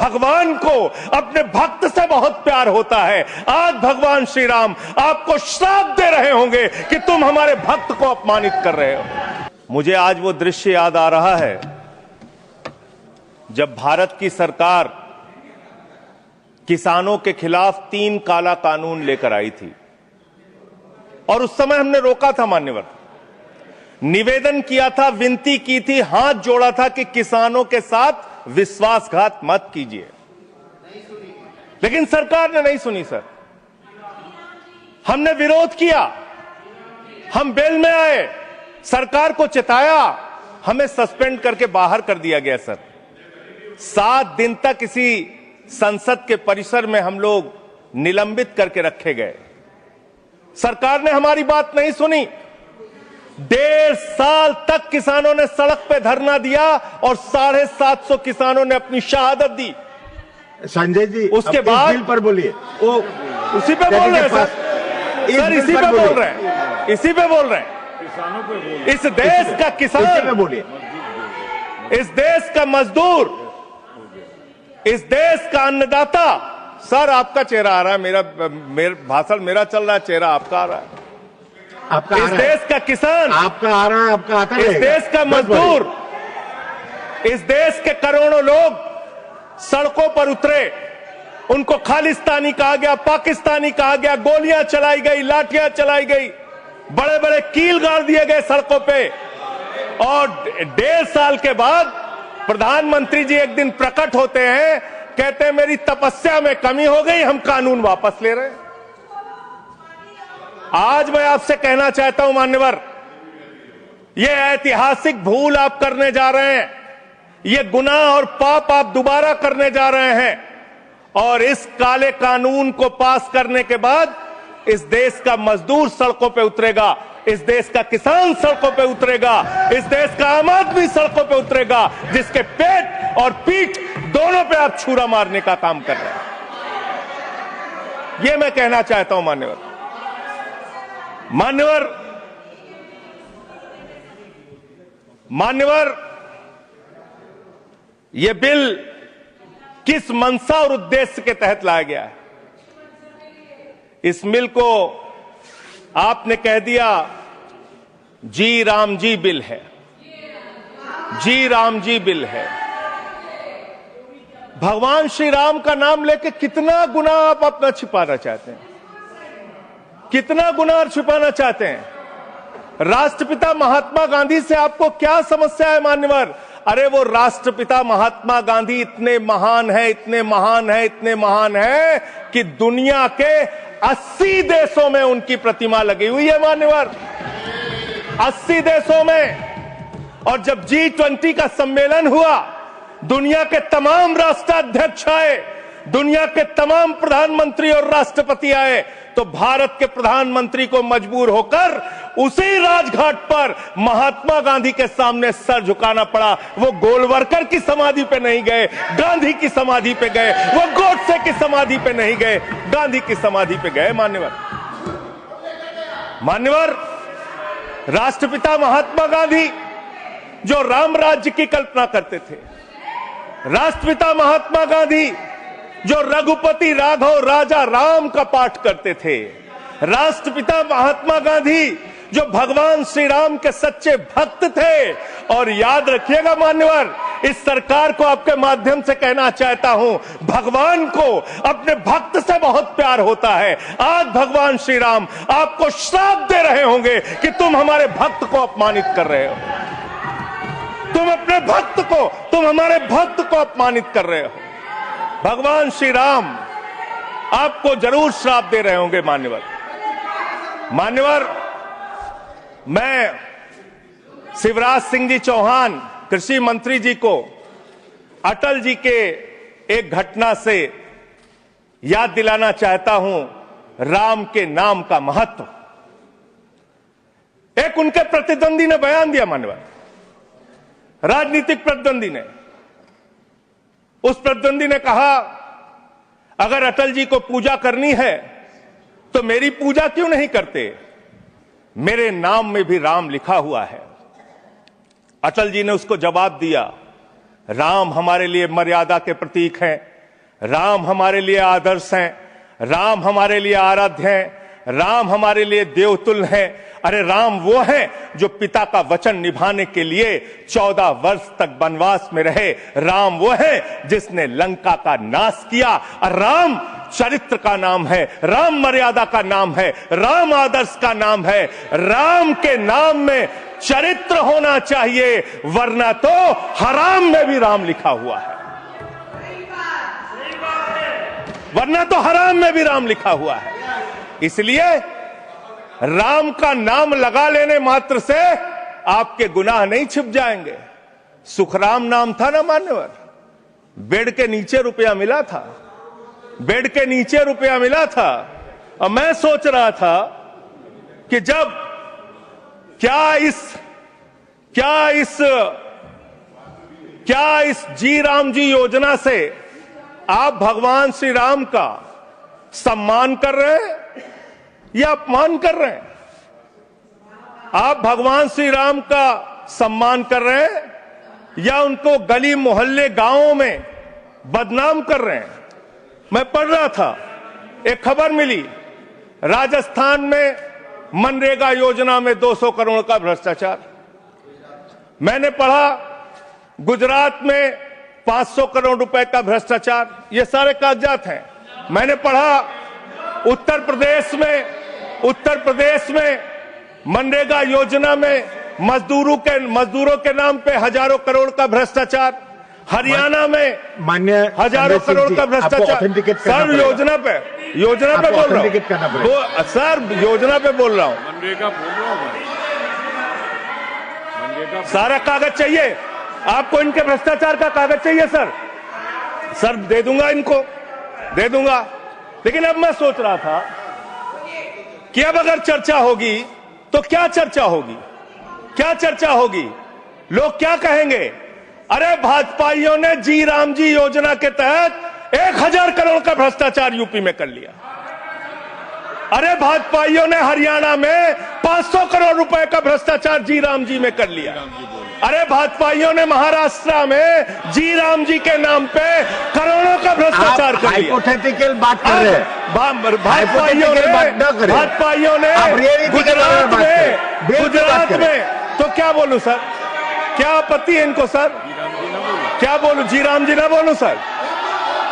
भगवान को अपने भक्त से बहुत प्यार होता है। आज भगवान श्री राम आपको श्राप दे रहे होंगे कि तुम हमारे भक्त को अपमानित कर रहे हो। मुझे आज वो दृश्य याद आ रहा है जब भारत की सरकार किसानों के खिलाफ 3 काला कानून लेकर आई थी और उस समय हमने रोका था, मान्यवर, निवेदन किया था, विनती की थी, हाथ जोड़ा था कि किसानों के साथ विश्वासघात मत कीजिए, लेकिन सरकार ने नहीं सुनी। सर, हमने विरोध किया, हम बेल में आए, सरकार को चिताया, हमें सस्पेंड करके बाहर कर दिया गया। सर, 7 दिन तक इसी संसद के परिसर में हम लोग निलंबित करके रखे गए। सरकार ने हमारी बात नहीं सुनी। 1.5 साल तक किसानों ने सड़क पे धरना दिया और 750 किसानों ने अपनी शहादत दी। संजय जी, उसके बाद बिल पर बोलिए। वो उसी पे बोल रहे हैं सर, इसी पे बोल रहे हैं, इसी पे बोल रहे हैं। किसानों पे बोल रहे हैं। इस देश का किसान, बोलिए, इस देश का मजदूर, इस देश का अन्नदाता। सर, आपका चेहरा आ रहा है, मेरा भाषण मेरा चल रहा है, चेहरा आपका आ रहा है। आपका इस देश का किसान आपका आ रहा है, आपका आता है। इस देश का मजदूर, इस देश के करोड़ों लोग सड़कों पर उतरे, उनको खालिस्तानी कहा गया, पाकिस्तानी कहा गया, गोलियां चलाई गई, लाठियां चलाई गई, बड़े बड़े कील गाड़ दिए गए सड़कों पे। और 1.5 साल के बाद प्रधानमंत्री जी एक दिन प्रकट होते हैं, कहते हैं मेरी तपस्या में कमी हो गई, हम कानून वापस ले रहे हैं। आज मैं आपसे कहना चाहता हूं मान्यवर, यह ऐतिहासिक भूल आप करने जा रहे हैं, यह गुनाह और पाप आप दोबारा करने जा रहे हैं। और इस काले कानून को पास करने के बाद इस देश का मजदूर सड़कों पे उतरेगा, इस देश का किसान सड़कों पे उतरेगा, इस देश का आम आदमी सड़कों पे उतरेगा, जिसके पेट और पीठ दोनों पे आप छुरा मारने का काम कर रहे हैं। यह मैं कहना चाहता हूं मान्यवर। मान्यवर, यह बिल किस मंशा और उद्देश्य के तहत लाया गया है? इस बिल को आपने कह दिया जी राम जी बिल है, जी राम जी बिल है। भगवान श्री राम का नाम लेके कितना गुनाह आप अपना छिपाना चाहते हैं, कितना गुनाह छिपाना चाहते हैं? राष्ट्रपिता महात्मा गांधी से आपको क्या समस्या है मान्यवर? अरे वो राष्ट्रपिता महात्मा गांधी इतने महान है, इतने महान है, इतने महान है कि दुनिया के 80 देशों में उनकी प्रतिमा लगी हुई है मान्यवर, 80 देशों में। और जब G20 का सम्मेलन हुआ, दुनिया के तमाम राष्ट्राध्यक्ष आए, दुनिया के तमाम प्रधानमंत्री और राष्ट्रपति आए, तो भारत के प्रधानमंत्री को मजबूर होकर उसी राजघाट पर महात्मा गांधी के सामने सर झुकाना पड़ा। वो गोलवरकर की समाधि पे नहीं गए, गांधी की समाधि पे गए। वो गोडसे की समाधि पे नहीं गए, गांधी की समाधि पे गए। मान्यवर, राष्ट्रपिता महात्मा गांधी जो राम राज्य की कल्पना करते थे, राष्ट्रपिता महात्मा गांधी जो रघुपति राघव राजा राम का पाठ करते थे, राष्ट्रपिता महात्मा गांधी जो भगवान श्री राम के सच्चे भक्त थे। और याद रखिएगा मान्यवर, इस सरकार को आपके माध्यम से कहना चाहता हूं, भगवान को अपने भक्त से बहुत प्यार होता है। आज भगवान श्री राम आपको श्राप दे रहे होंगे कि तुम हमारे भक्त को अपमानित कर रहे हो, तुम अपने भक्त को, तुम हमारे भक्त को अपमानित कर रहे हो। भगवान श्री राम आपको जरूर श्राप दे रहे होंगे मान्यवर, मैं शिवराज सिंह जी चौहान कृषि मंत्री जी को अटल जी के एक घटना से याद दिलाना चाहता हूं, राम के नाम का महत्व। एक उनके प्रतिद्वंदी ने बयान दिया मान्यवर, राजनीतिक प्रतिद्वंदी ने, उस प्रतिद्वंदी ने कहा अगर अटल जी को पूजा करनी है तो मेरी पूजा क्यों नहीं करते, मेरे नाम में भी राम लिखा हुआ है। अटल जी ने उसको जवाब दिया, राम हमारे लिए मर्यादा के प्रतीक हैं, राम हमारे लिए आदर्श हैं, राम हमारे लिए आराध्य हैं, राम हमारे लिए देवतुल्य हैं। अरे राम वो हैं जो पिता का वचन निभाने के लिए 14 वर्ष तक वनवास में रहे। राम वो है जिसने लंका का नाश किया। और राम चरित्र का नाम है, राम मर्यादा का नाम है, राम आदर्श का नाम है। राम के नाम में चरित्र होना चाहिए, वरना तो हराम में भी राम लिखा हुआ है, वरना तो हराम में भी राम लिखा हुआ है। इसलिए राम का नाम लगा लेने मात्र से आपके गुनाह नहीं छिप जाएंगे। सुखराम नाम था ना मान्यवर, बेड के नीचे रुपया मिला था, बेड के नीचे रुपया मिला था। और मैं सोच रहा था कि जब क्या इस जी राम जी योजना से आप भगवान श्री राम का सम्मान कर रहे हैं या अपमान कर रहे हैं? आप भगवान श्री राम का सम्मान कर रहे हैं या उनको गली मोहल्ले गांवों में बदनाम कर रहे हैं? मैं पढ़ रहा था, एक खबर मिली, राजस्थान में मनरेगा योजना में 200 करोड़ का भ्रष्टाचार। मैंने पढ़ा गुजरात में 500 करोड़ रुपए का भ्रष्टाचार। ये सारे कागजात हैं। मैंने पढ़ा उत्तर प्रदेश में मनरेगा योजना में मजदूरों के नाम पे हजारों करोड़ का भ्रष्टाचार। हरियाणा में मान्य हजारों करोड़ का भ्रष्टाचार। सर योजना पे बोल रहा हूँ, सर योजना पे बोल रहा हूँ। सारा कागज चाहिए आपको, इनके भ्रष्टाचार का कागज चाहिए सर दे दूंगा, इनको दे दूंगा। लेकिन अब मैं सोच रहा था कि अब अगर चर्चा होगी तो क्या चर्चा होगी? लोग क्या कहेंगे? अरे भाजपाइयों ने जी राम जी योजना के तहत 1000 करोड़ का भ्रष्टाचार यूपी में कर लिया। अरे भाजपाइयों ने हरियाणा में 500 करोड़ रुपए का भ्रष्टाचार जी राम जी में कर लिया। अरे भाजपाइयों ने महाराष्ट्र में जी राम जी के नाम पे करोड़ों का भ्रष्टाचार कर लिया। हाइपोथेटिकल बात कर रहे हैं। भाजपाइयों ने गुजरात में तो क्या बोलूं सर? क्या आपत्ति है इनको सर? क्या बोलूं? जी राम जी ना बोलूं सर?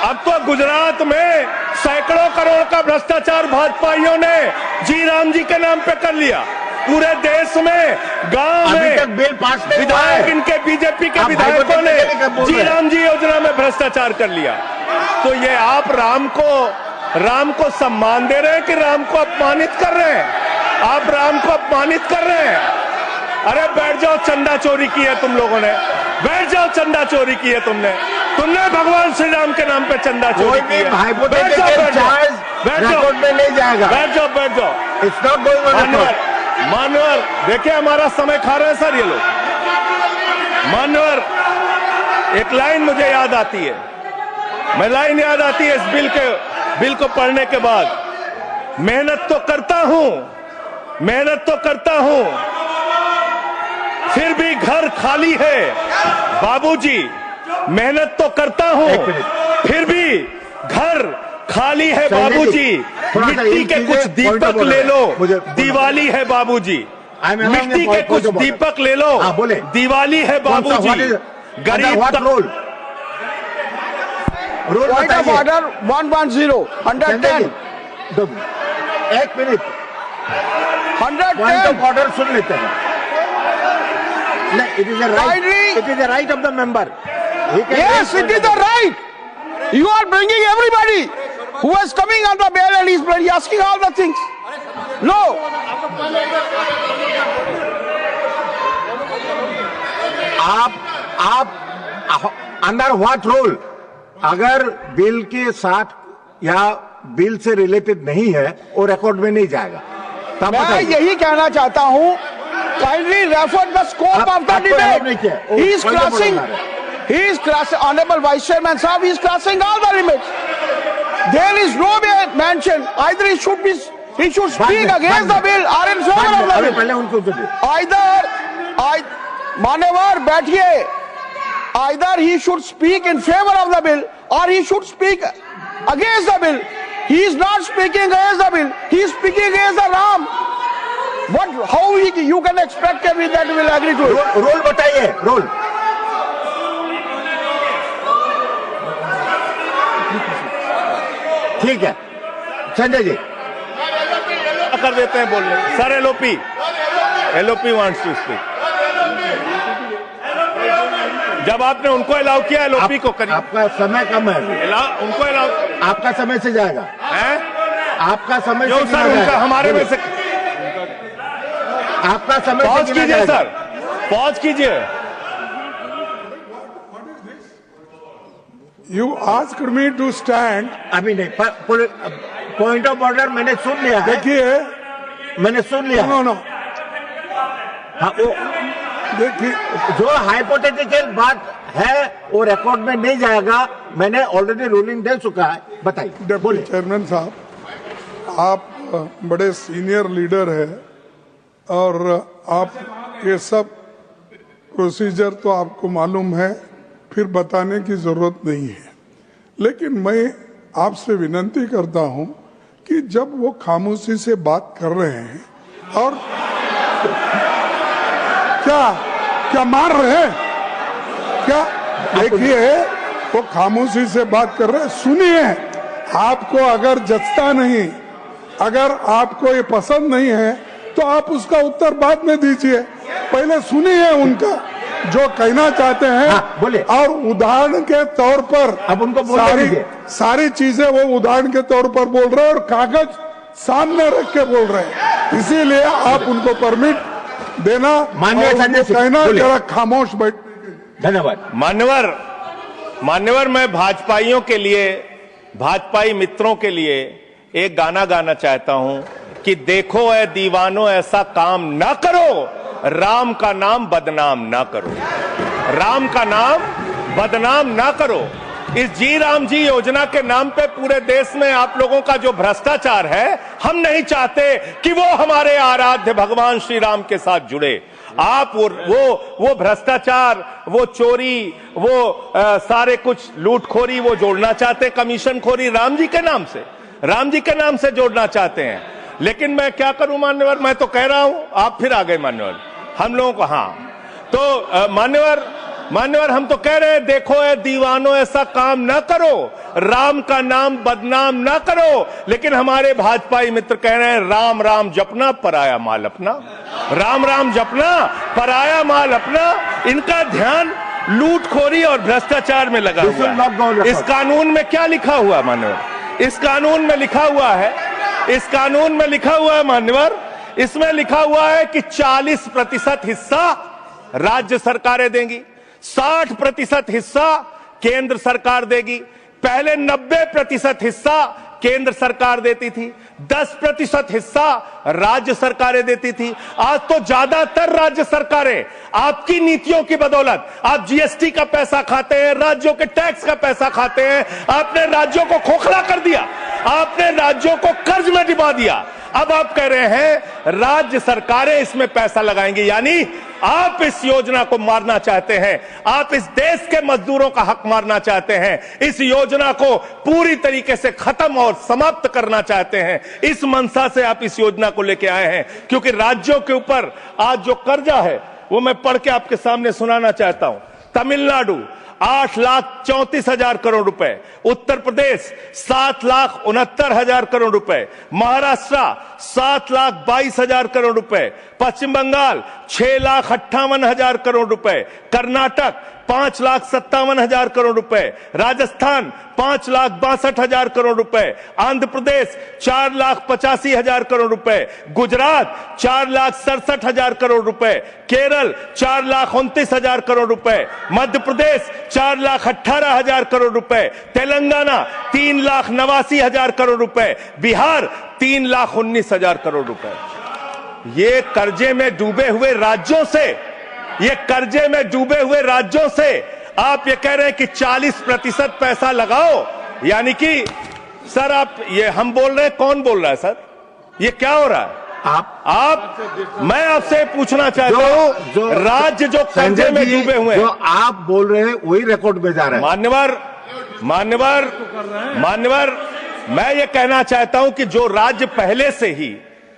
अब तो गुजरात में सैकड़ों करोड़ का भ्रष्टाचार भाजपाइयों ने जी राम जी के नाम पे कर लिया। पूरे देश में गांव में बिल पास विधायक इनके बीजेपी के विधायकों ने जी राम जी योजना में भ्रष्टाचार कर लिया। तो ये आप राम को सम्मान दे रहे हैं कि राम को अपमानित कर रहे हैं? आप राम को अपमानित कर रहे हैं। अरे बैठ जाओ, चंदा चोरी की है तुम लोगों ने, बैठ जाओ, चंदा चोरी की है तुमने भगवान श्री राम के नाम पे चंदा चोरी की है। बैठ जाओ, नहीं जाएगा। बैठ जाओ। इट्स नॉट गोइंग मानवर देखिए हमारा समय खा रहे हैं सर ये लोग। मानवर एक लाइन मुझे याद आती है, इस बिल को पढ़ने के बाद। मेहनत तो करता हूं फिर भी घर खाली है बाबूजी। मेहनत तो करता हूं फिर भी घर खाली है बाबूजी। मिट्टी के कुछ दीपक ले लो, दिवाली है बाबूजी। मिट्टी के कुछ दीपक ले लो, दिवाली है बाबूजी। गरीब पॉइंट ऑफ ऑर्डर 110 110। एक मिनट, 110 पॉइंट ऑफ ऑर्डर सुन लेते हैं। It is the right of the member. Yes, it is the right. You are bringing everybody who is coming on the bail and is asking all the things. No. आप under what rule? अगर bill के साथ या bill से related नहीं है वो record में नहीं जाएगा। मैं यही कहना चाहता हूं, kindly refer the scope of the debate. He is crossing, Honorable Vice Chairman Sahab, he is crossing all the limits. There is no mention either he should speak against the bill or in favor of the bill. पहले उनको तो दे। मान्यवर बैठिए, either he should speak in favor of the bill or he should speak against the bill. He is not speaking against the bill. He is speaking against the Ram. How you can expect that we will agree to it? Role बताइए, role. ठीक है, संजय जी कर देते हैं बोलने। Sir LOP wants to speak. जब आपने उनको अलाउ किया, एलओपी को करिए। आपका समय कम है, उनको अलाउ, आपका समय से जाएगा है? आपका समय जो से सर उनका हमारे में से आपका समय पॉज कीजिए सर, पॉज कीजिए। You asked me to stand. अभी नहीं, पॉइंट ऑफ ऑर्डर मैंने सुन लिया है। देखिए, मैंने सुन लिया। नो हाँ, वो देखिए, जो हाइपोथेटिकल बात है वो रिकॉर्ड में नहीं जाएगा। मैंने ऑलरेडी रूलिंग दे चुका है। बताइए। डिप्टी चेयरमैन साहब, आप बड़े सीनियर लीडर है और आप ये सब प्रोसीजर तो आपको मालूम है, फिर बताने की जरूरत नहीं है। लेकिन मैं आपसे विनती करता हूं कि जब वो खामोशी से बात कर रहे हैं और क्या मार रहे हैं क्या? देखिए, वो खामोशी से बात कर रहे हैं, सुनिए। आपको अगर जचता नहीं, अगर आपको ये पसंद नहीं है तो आप उसका उत्तर बाद में दीजिए। पहले सुनिए उनका जो कहना चाहते हैं। हाँ, बोले। और उदाहरण के तौर पर अब उनको बोलने सारी चीजें वो उदाहरण के तौर पर बोल रहे हैं और कागज सामने रख के बोल रहे हैं। इसीलिए आप उनको परमिट देना, माननीय संजय सिंह, कहना जरा खामोश बैठ। धन्यवाद। मान्यवर, मैं भाजपाइयों के लिए, भाजपाई मित्रों के लिए एक गाना गाना चाहता हूं कि देखो ऐ दीवानों ऐसा काम ना करो, राम का नाम बदनाम ना करो, राम का नाम बदनाम ना करो। इस जी राम जी योजना के नाम पे पूरे देश में आप लोगों का जो भ्रष्टाचार है, हम नहीं चाहते कि वो हमारे आराध्य भगवान श्री राम के साथ जुड़े। आप वो भ्रष्टाचार, वो चोरी, वो सारे कुछ लूटखोरी वो जोड़ना चाहते, कमीशन खोरी राम जी के नाम से जोड़ना चाहते हैं। लेकिन मैं क्या करूं मान्यवर, मैं तो कह रहा हूं, आप फिर आ गए मान्यवर, हम लोगों को। हाँ तो मान्यवर हम तो कह रहे हैं, देखो ऐ दीवानों ऐसा काम ना करो, राम का नाम बदनाम ना करो। लेकिन हमारे भाजपाई मित्र कह रहे हैं, राम राम जपना पराया माल अपना, राम राम जपना पराया माल अपना। इनका ध्यान लूटखोरी और भ्रष्टाचार में लगा हुआ है। इस कानून में क्या लिखा हुआ मान्यवर? इस कानून में लिखा हुआ है मान्यवर, इसमें लिखा हुआ है कि 40% हिस्सा राज्य सरकारें देंगी, 60% हिस्सा केंद्र सरकार देगी। पहले 90% हिस्सा केंद्र सरकार देती थी, 10% हिस्सा राज्य सरकारें देती थी। आज तो ज्यादातर राज्य सरकारें आपकी नीतियों की बदौलत, आप जीएसटी का पैसा खाते हैं, राज्यों के टैक्स का पैसा खाते हैं, आपने राज्यों को खोखला कर दिया, आपने राज्यों को कर्ज में डुबा दिया। अब आप कह रहे हैं राज्य सरकारें इसमें पैसा लगाएंगी, यानी आप इस योजना को मारना चाहते हैं, आप इस देश के मजदूरों का हक मारना चाहते हैं, इस योजना को पूरी तरीके से खत्म और समाप्त करना चाहते हैं। इस मंशा से आप इस योजना को लेके आए हैं, क्योंकि राज्यों के ऊपर आज जो कर्जा है वो मैं पढ़ के आपके सामने सुनाना चाहता हूं। तमिलनाडु 8,34,000 करोड़ रुपए, उत्तर प्रदेश 7,69,000 करोड़ रुपए, महाराष्ट्र 7,22,000 करोड़ रुपए, पश्चिम बंगाल 6,58,000 करोड़ रुपए, कर्नाटक 5,57,000 करोड़ रुपए, राजस्थान 5,62,000 करोड़ रुपए, आंध्र प्रदेश 4,85,000 करोड़ रुपए, गुजरात 4,67,000 करोड़ रुपए, केरल 4,29,000 करोड़ रुपए, मध्य प्रदेश 4,18,000 करोड़ रुपए, तेलंगाना 3,89,000 करोड़ रुपए, बिहार 3,19,000 करोड़ रुपए। ये कर्जे में डूबे हुए राज्यों से आप ये कह रहे हैं कि 40% पैसा लगाओ, यानी कि सर आप ये हम बोल रहे हैं, कौन बोल रहा है सर? ये क्या हो रहा है? मैं आपसे पूछना चाहता हूं, राज्य जो कर्जे में डूबे हुए हैं, जो आप बोल रहे हैं वही रिकॉर्ड में जा रहा है। मान्यवर, मैं ये कहना चाहता हूं कि जो राज्य पहले से ही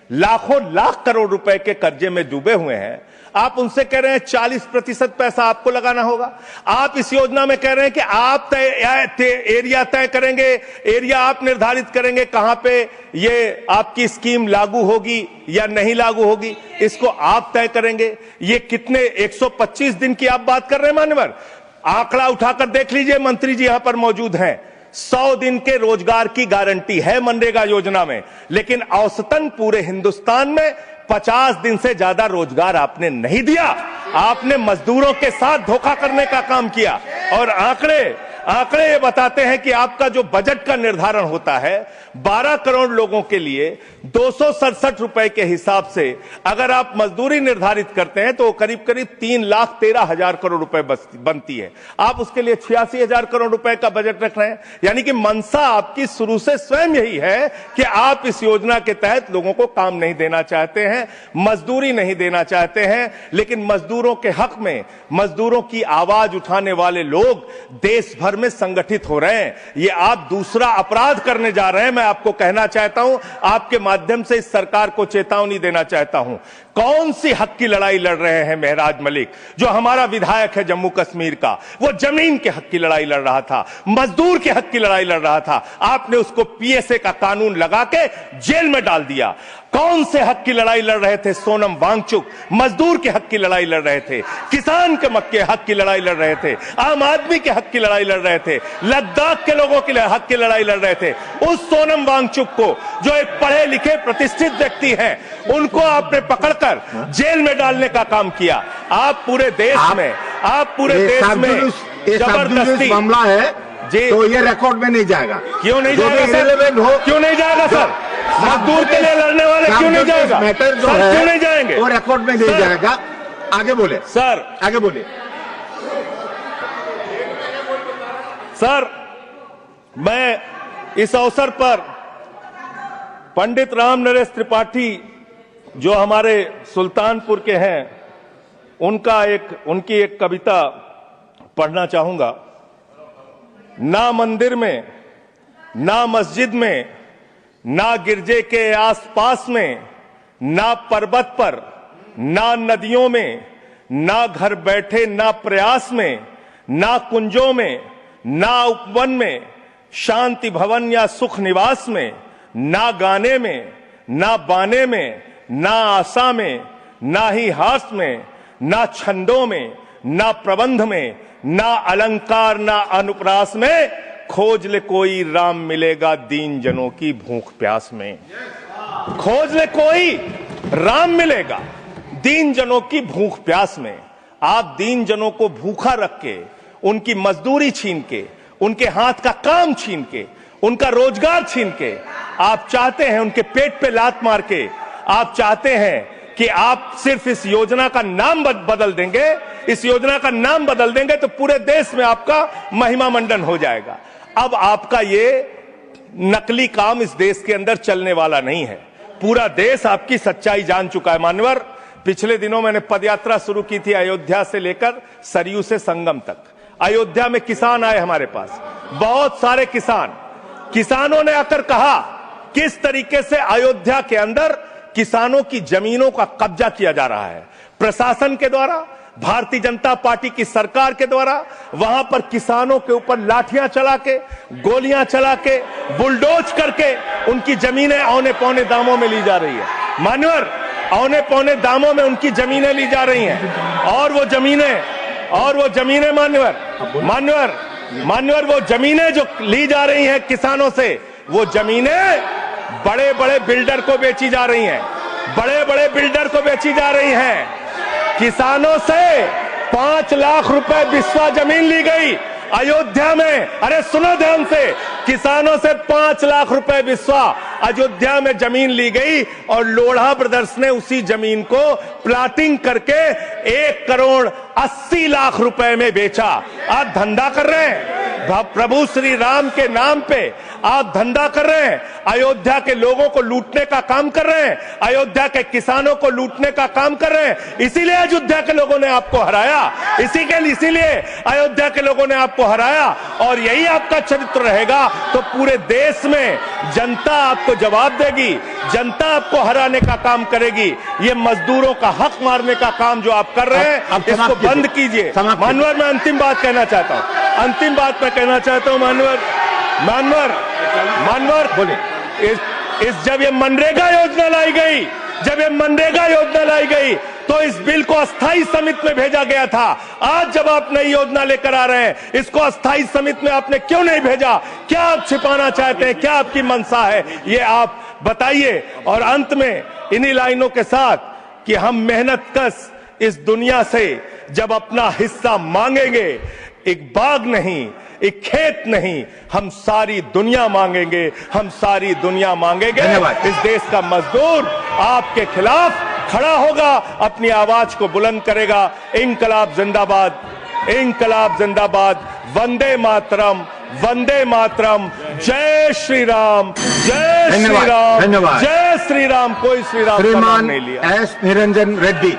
लाखों लाख करोड़ रुपए के कर्जे में डूबे हुए हैं, आप उनसे कह रहे हैं 40% पैसा आपको लगाना होगा। आप इस योजना में कह रहे हैं कि आप एरिया तय करेंगे, एरिया आप निर्धारित करेंगे कहां पे ये आपकी स्कीम लागू होगी या नहीं लागू होगी, इसको आप तय करेंगे। ये कितने 125 दिन की आप बात कर रहे हैं मान्यवर? आंकड़ा उठाकर देख लीजिए, मंत्री जी यहां पर मौजूद हैं। 100 दिन के रोजगार की गारंटी है मनरेगा योजना में, लेकिन औसतन पूरे हिंदुस्तान में 50 दिन से ज्यादा रोजगार आपने नहीं दिया। आपने मजदूरों के साथ धोखा करने का काम किया। और आंकड़े ये बताते हैं कि आपका जो बजट का निर्धारण होता है 12 करोड़ लोगों के लिए 267 रुपए के हिसाब से अगर आप मजदूरी निर्धारित करते हैं तो करीब करीब 3,13,000 करोड़ रुपए बनती है। आप उसके लिए 86,000 करोड़ रुपए का बजट रख रहे हैं। यानी कि मंशा आपकी शुरू से स्वयं यही है कि आप इस योजना के तहत लोगों को काम नहीं देना चाहते हैं, मजदूरी नहीं देना चाहते हैं। लेकिन मजदूरों के हक में मजदूरों की आवाज उठाने वाले लोग देश भर में संगठित हो रहे हैं। ये आप दूसरा अपराध करने जा रहे हैं। मैं आपको कहना चाहता हूं, आपके माध्यम से इस सरकार को चेतावनी देना चाहता हूं। कौन सी हक की लड़ाई लड़ रहे हैं महराज मलिक, जो हमारा विधायक है जम्मू कश्मीर का? वो जमीन के हक की लड़ाई लड़ रहा था, मजदूर के हक की लड़ाई लड़ रहा था। आपने उसको पीएसए का कानून लगा के जेल में डाल दिया। कौन से हक की लड़ाई लड़ रहे थे सोनम वांगचुक? मजदूर के हक की लड़ाई लड़ रहे थे, किसान के हक की लड़ाई लड़ रहे थे, आम आदमी के हक की लड़ाई लड़ रहे थे, लद्दाख के लोगों के हक की लड़ाई लड़ रहे थे। उस सोनम वांगचुक को, जो एक पढ़े लिखे प्रतिष्ठित व्यक्ति हैं, उनको आपने पकड़कर जेल में डालने का काम किया। आप पूरे देश में जबरदस्ती मामला है जी, तो ये रिकॉर्ड में नहीं जाएगा। क्यों नहीं जाएगा सर? क्यों नहीं जाएगा सर? मजदूर के लिए लड़ने वाले क्यों नहीं जाएगा? मैटर जो सर है क्यों नहीं जाएंगे? वो रिकॉर्ड में नहीं जाएगा। आगे बोले सर, आगे बोले सर। मैं इस अवसर पर पंडित राम नरेश त्रिपाठी, जो हमारे सुल्तानपुर के हैं, उनकी एक कविता पढ़ना चाहूंगा। ना मंदिर में, ना मस्जिद में, ना गिरजे के आसपास में, ना पर्वत पर, ना नदियों में, ना घर बैठे, ना प्रयास में, ना कुंजों में, ना उपवन में, शांति भवन या सुख निवास में, ना गाने में, ना बाने में, ना आशा में, ना ही हास में, ना छंदों में, ना प्रबंध में, ना अलंकार, ना अनुप्रास में, खोज ले कोई राम मिलेगा दीन जनों की भूख प्यास में। खोज ले कोई राम मिलेगा दीन जनों की भूख प्यास में। आप दीन जनों को भूखा रख के, उनकी मजदूरी छीन के, उनके हाथ का काम छीन के, उनका रोजगार छीन के, आप चाहते हैं उनके पेट पे लात मार के, आप चाहते हैं कि आप सिर्फ इस योजना का नाम बदल देंगे, इस योजना का नाम बदल देंगे तो पूरे देश में आपका महिमा मंडन हो जाएगा। अब आपका ये नकली काम इस देश के अंदर चलने वाला नहीं है। पूरा देश आपकी सच्चाई जान चुका है मान्यवर। पिछले दिनों मैंने पदयात्रा शुरू की थी अयोध्या से लेकर सरयू से संगम तक। अयोध्या में किसान आए हमारे पास, बहुत सारे किसानों ने आकर कहा किस तरीके से अयोध्या के अंदर किसानों की जमीनों का कब्जा किया जा रहा है प्रशासन के द्वारा, भारतीय जनता पार्टी की सरकार के द्वारा। वहां पर किसानों के ऊपर लाठियां चला के, गोलियां चला के, बुलडोज करके उनकी जमीनें औने पौने दामों में ली जा रही है मान्यवर। औने पौने दामों में उनकी जमीनें ली जा रही हैं। और वो जमीनें मान्यवर वो जमीनें जो ली जा रही हैं किसानों से, वो जमीनें बड़े बड़े बिल्डर को बेची जा रही हैं, किसानों से 5 लाख रुपए बिस्वा जमीन ली गई अयोध्या में। अरे सुनो ध्यान से, किसानों से 5 लाख रुपए बिस्वा अयोध्या में जमीन ली गई और लोढ़ा ब्रदर्स ने उसी जमीन को प्लाटिंग करके 1 करोड़ 80 लाख रुपए में बेचा। आप धंधा कर रहे हैं, प्रभु श्री राम के नाम पे आप धंधा कर रहे हैं, अयोध्या के लोगों को लूटने का काम कर रहे हैं, अयोध्या के किसानों को लूटने का काम कर रहे हैं। इसीलिए अयोध्या के लोगों ने आपको हराया, इसीलिए अयोध्या के लोगों ने आपको हराया। और यही आपका चरित्र रहेगा तो पूरे देश में जनता आपको जवाब देगी, जनता आपको हराने का काम करेगी। ये मजदूरों का हक मारने का काम जो आप कर रहे हैं, इसको बंद कीजिए। मानवर, मैं अंतिम बात कहना चाहता हूं, मानवर बोले, जब ये मनरेगा योजना लाई गई, तो इस बिल को अस्थायी समिति में भेजा गया था। आज जब आप नई योजना लेकर आ रहे हैं, इसको अस्थायी समिति में आपने क्यों नहीं भेजा? क्या आप छिपाना चाहते हैं? क्या आपकी मंशा है? ये आप बताइए। और अंत में इन्हीं लाइनों के साथ कि हम मेहनतकश इस दुनिया से जब अपना हिस्सा मांगेंगे, एक बाग नहीं, एक खेत नहीं, हम सारी दुनिया मांगेंगे, इस देश का मजदूर आपके खिलाफ खड़ा होगा, अपनी आवाज को बुलंद करेगा। इंकलाब जिंदाबाद, वंदे मातरम, जय श्री राम, धन्यवाद। जय श्री राम। कोई श्री राम का नाम नहीं लिया। श्रीमान एस निरंजन रेड्डी।